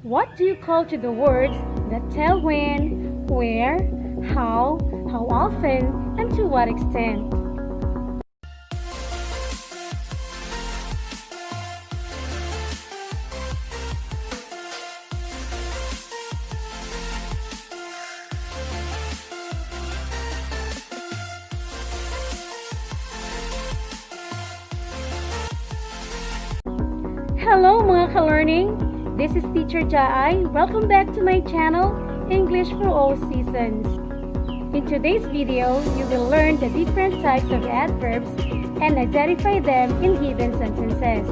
What do you call to the words that tell when, where, how often, and to what extent? Hello mga ka-learning! This is Teacher Jaay. Welcome back to my channel, English for All Seasons. In today's video, you will learn the different types of adverbs and identify them in given sentences.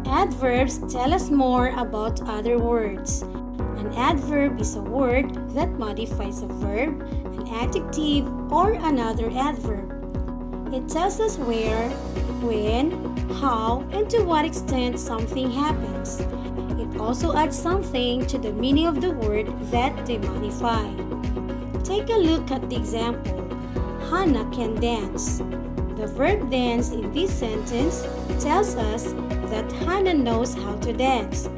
Adverbs tell us more about other words. An adverb is a word that modifies a verb, an adjective, or another adverb. It tells us where, when, how, and to what extent something happens. It also adds something to the meaning of the word that they modify. Take a look at the example. Hannah can dance. The verb dance in this sentence tells us that Hannah knows how to dance.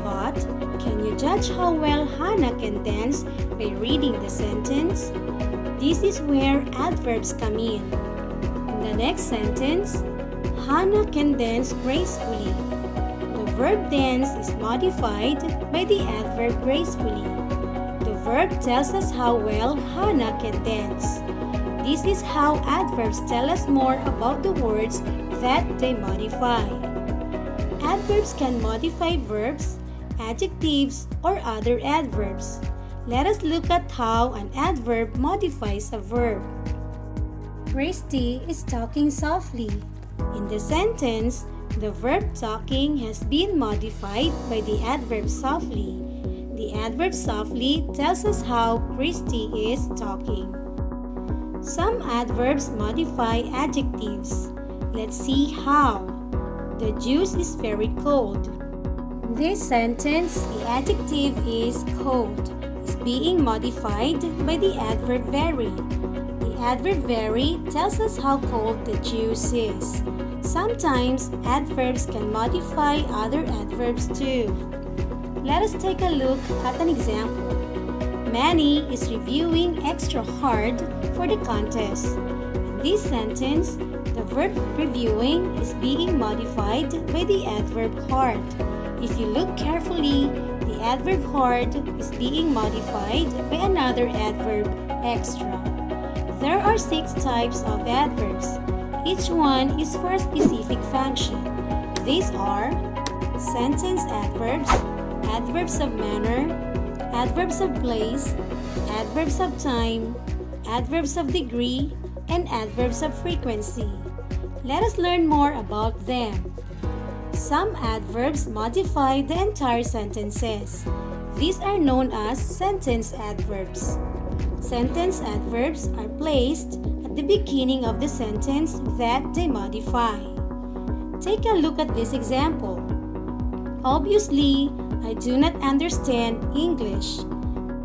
But can you judge how well Hannah can dance by reading the sentence? This is where adverbs come in. In the next sentence, Hannah can dance gracefully. The verb dance is modified by the adverb gracefully. The verb tells us how well Hannah can dance. This is how adverbs tell us more about the words that they modify. Adverbs can modify verbs, adjectives, or other adverbs. Let us look at how an adverb modifies a verb. Christy is talking softly. In the sentence, the verb talking has been modified by the adverb softly. The adverb softly tells us how Christy is talking. Some adverbs modify adjectives. Let's see how. The juice is very cold. In this sentence, the adjective is cold is being modified by the adverb very. The adverb very tells us how cold the juice is. Sometimes adverbs can modify other adverbs too. Let us take a look at an example. Manny is reviewing extra hard for the contest. In this sentence, the verb reviewing is being modified by the adverb hard. If you look carefully, the adverb hard is being modified by another adverb extra. There are 6 types of adverbs. Each one is for a specific function. These are sentence adverbs, adverbs of manner, adverbs of place, adverbs of time, adverbs of degree, and adverbs of frequency. Let us learn more about them. Some adverbs modify the entire sentences. These are known as sentence adverbs. Sentence adverbs are placed at the beginning of the sentence that they modify. Take a look at this example. Obviously, I do not understand English.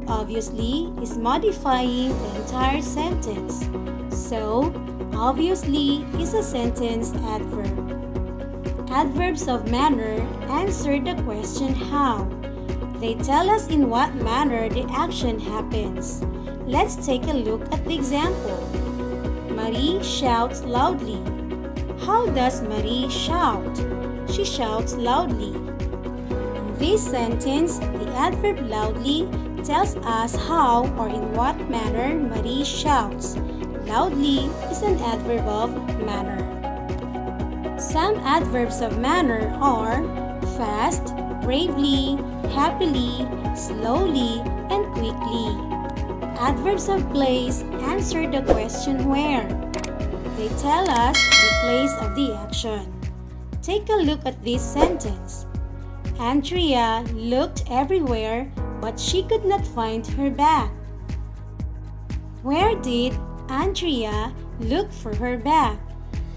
Obviously is modifying the entire sentence. So, obviously is a sentence adverb. Adverbs of manner answer the question how. They tell us in what manner the action happens. Let's take a look at the example. Marie shouts loudly. How does Marie shout? She shouts loudly. In this sentence, the adverb loudly tells us how or in what manner Marie shouts. Loudly is an adverb of manner. Some adverbs of manner are fast, bravely, happily, slowly, and quickly. Adverbs of place answer the question where. They tell us the place of the action. Take a look at this sentence. Andrea looked everywhere, but she could not find her bag. Where did Andrea look for her bag?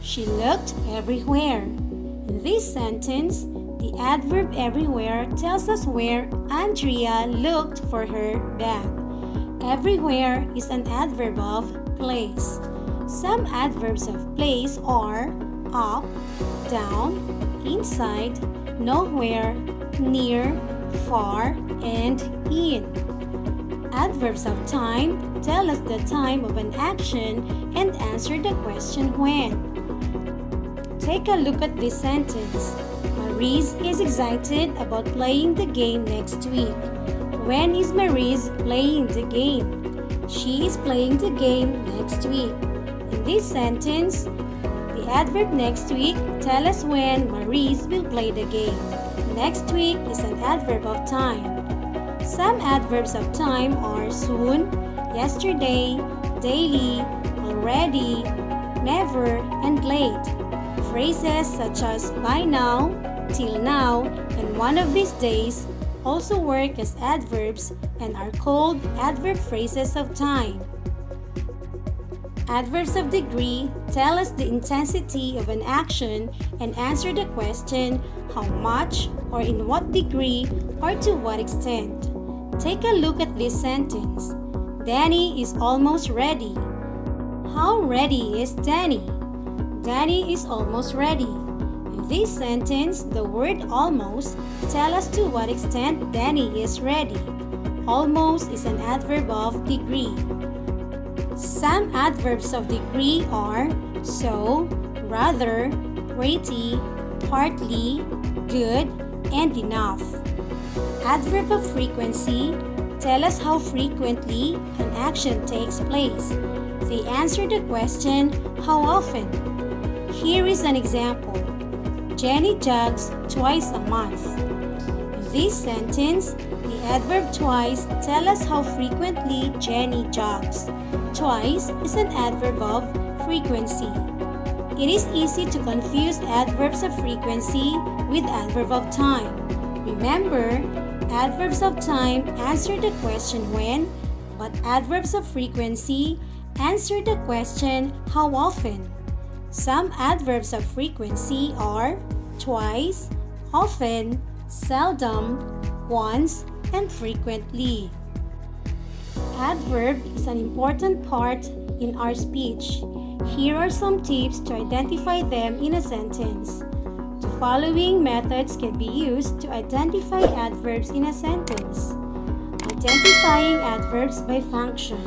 She looked everywhere. In this sentence, the adverb everywhere tells us where Andrea looked for her bag. Everywhere is an adverb of place. Some adverbs of place are up, down, inside, nowhere, near, far, and in. Adverbs of time tell us the time of an action and answer the question when. Take a look at this sentence. Maurice is excited about playing the game next week. When is Maurice playing the game? She is playing the game next week. In this sentence, the adverb next week tells us when Maurice will play the game. Next week is an adverb of time. Some adverbs of time are soon, yesterday, daily, already, never, and late. Phrases such as by now, till now, and one of these days also work as adverbs and are called adverb phrases of time. Adverbs of degree tell us the intensity of an action and answer the question how much or in what degree or to what extent. Take a look at this sentence. Danny is almost ready. How ready is Danny? Danny is almost ready. In this sentence, the word almost tells us to what extent Danny is ready. Almost is an adverb of degree. Some adverbs of degree are so, rather, pretty, partly, good, and enough. Adverb of frequency tell us how frequently an action takes place. They answer the question, how often? Here is an example. Jenny jogs twice a month. In this sentence, the adverb twice tell us how frequently Jenny jogs. Twice is an adverb of frequency. It is easy to confuse adverbs of frequency with adverb of time. Remember, adverbs of time answer the question when, but adverbs of frequency answer the question how often. Some adverbs of frequency are twice, often, seldom, once, and frequently. Adverb is an important part in our speech. Here are some tips to identify them in a sentence. The following methods can be used to identify adverbs in a sentence. Identifying adverbs by function.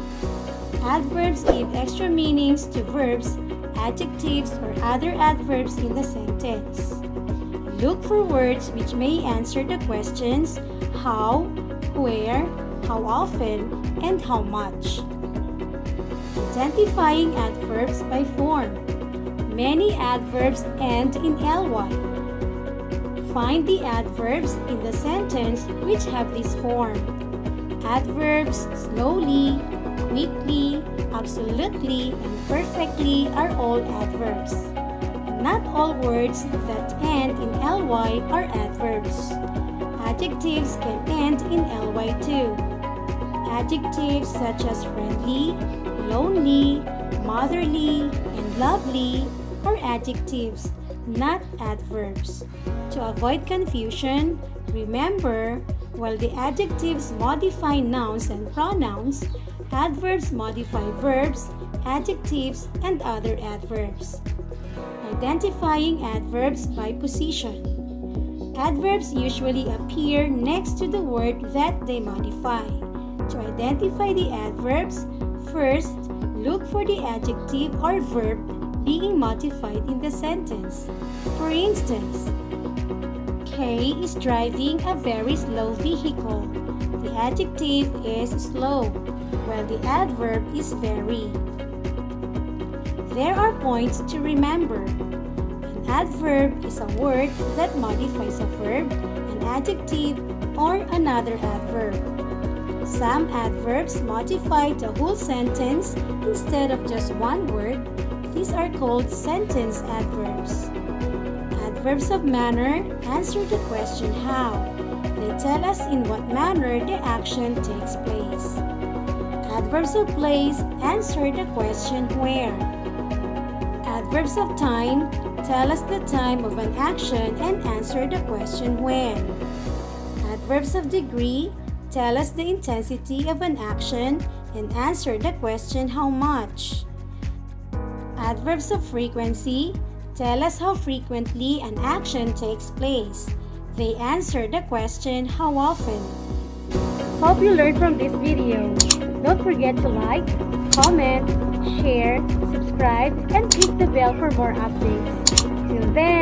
Adverbs give extra meanings to verbs, adjectives, or other adverbs in the sentence. Look for words which may answer the questions how, where, how often, and how much. Identifying adverbs by form. Many adverbs end in ly. Find the adverbs in the sentence which have this form. Adverbs slowly, quickly, absolutely, and perfectly are all adverbs. Not all words that end in ly are adverbs. Adjectives can end in ly too. Adjectives such as friendly, lonely, motherly, and lovely are adjectives, not adverbs. To avoid confusion, remember, while the adjectives modify nouns and pronouns, adverbs modify verbs, adjectives, and other adverbs. Identifying adverbs by position. Adverbs usually appear next to the word that they modify. To identify the adverbs, first, look for the adjective or verb being modified in the sentence. For instance, Kay is driving a very slow vehicle. The adjective is slow, while the adverb is very. There are points to remember. An adverb is a word that modifies a verb, an adjective, or another adverb. Some adverbs modify the whole sentence instead of just one word. These are called sentence adverbs. Adverbs of manner answer the question how. They tell us in what manner the action takes place. Adverbs of place answer the question where. Adverbs of time tell us the time of an action and answer the question when. Adverbs of degree tell us the intensity of an action and answer the question how much. Adverbs of frequency tell us how frequently an action takes place. They answered the question, how often? Hope you learned from this video. Don't forget to like, comment, share, subscribe, and click the bell for more updates. Till then,